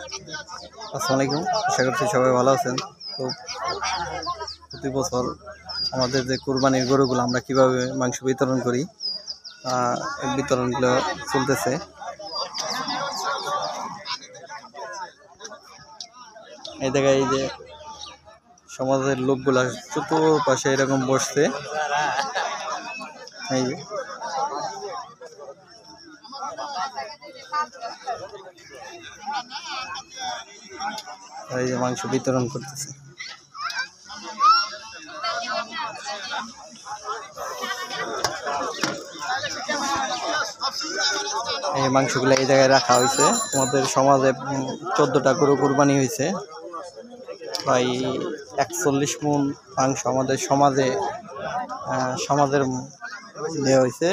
আসসালামু আলাইকুম, আশা করছি সবাই ভালো আছেন। তো প্রতি বছর আমাদের যে কুরবানির গরুগুলো আমরা কিভাবে মাংস বিতরণ করি, এই বিতরণগুলো চলতেছে। এই জায়গায় এই যে সমাজের লোকগুলা চতুর্পাশে এরকম বসছে। এই যে মাংস বিতরণ করতেছে। এই মাংসগুলো এই জায়গায় রাখা হয়েছে। আমাদের সমাজে 14টা গরু কুরবানি হয়েছে। প্রায় 41 মণ মাংস আমাদের সমাজের দেওয়া হয়েছে,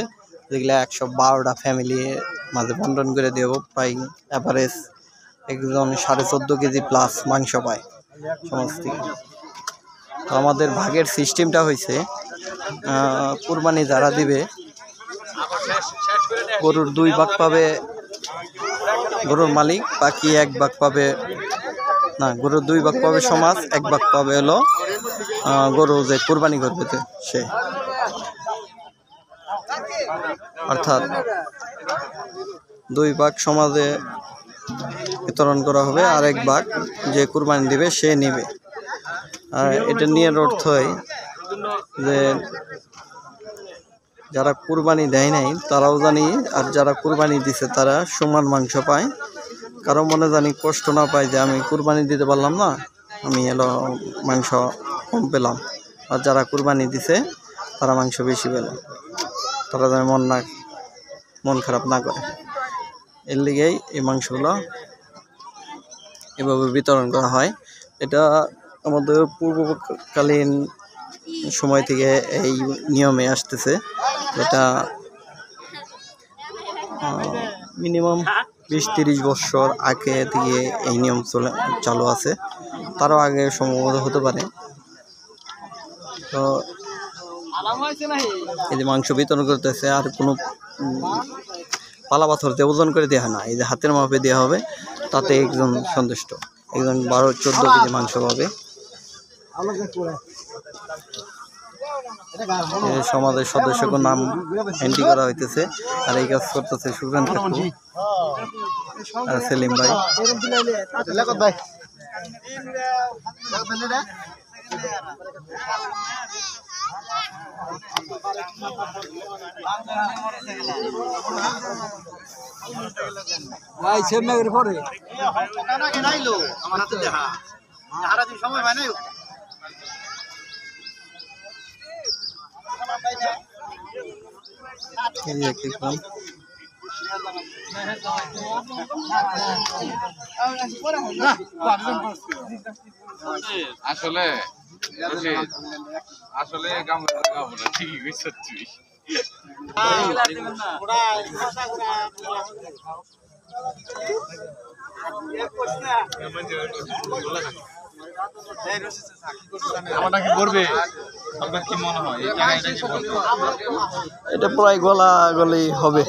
যেগুলো 112টা ফ্যামিলির মাঝে বন্টন করে দেব। প্রায় অ্যাভারেজ একজন 14.5 কেজি প্লাস মাংস পায় সমাজ থেকে। তো আমাদের ভাগের সিস্টেমটা হয়েছে, কুরবানি যারা দিবে গরুর 2 ভাগ পাবে গরুর মালিক, বাকি 1 ভাগ পাবে না, গরুর 2 ভাগ পাবে সমাজ, 1 ভাগ পাবে হলো গরু যে কুরবানি করবে সে। অর্থাৎ 2 ভাগ সমাজে বিতরণ করা হবে, আর 1 ভাগ যে কুরবানি দিবে সে নিবে। আর এটা নিয়ে অর্থ হয় যে যারা কুরবানি দেয় নাই তারাও জানি, আর যারা কুরবানি দিছে তারা সমান মাংস পায়। কারো মনে জানি কষ্ট না পায় যে আমি কুরবানি দিতে পারলাম না, আমি মাংস কম পেলাম। আর যারা কুরবানি দিছে তারা মাংস বেশি পেল, তারা যেন মন খারাপ না করে। এর লিগেই এই মাংসগুলো এভাবে বিতরণ করা হয়। এটা আমাদের পূর্বকালীন সময় থেকে এই নিয়মে আসতেছে। এটা মিনিমাম 20-30 বছর আগে থেকে এই নিয়ম চালু আছে, তারও আগে সম্ভবত হতে পারে। তো এই যে মাংস বিতরণ করতেছে, আর কোনো পালা পাথর দিয়ে ওজন করে দেওয়া হয় না, এই যে হাতের মাপে দেওয়া হবে, তাতে একজন সন্তুষ্ট। একজন 12-14 কেজি মাংস পাবে। সমাজের সদস্যকে নাম এন্ট্রি করা হইতেছে, আর এই কাজ করতেছে সুগ্রান কাকু আর সেলিম ভাই। আসলে আসলে ঠিকই কইছিস। এটা প্রায় গলা গলি হবে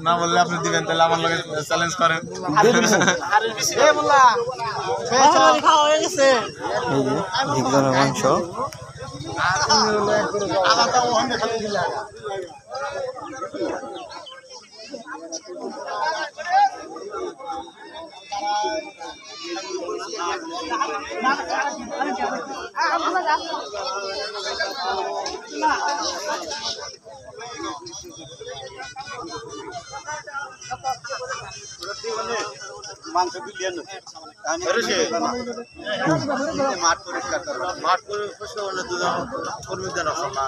না বললে আপনি দিবেন, তাহলে আমার লগে চ্যালেঞ্জ করেন। এই যে মাংস মাংস বিলিয়ন মাঠ পরিষ্কার করবো, মাঠ পরিষ্কার করলে দুজন কর্মীদের আসল না।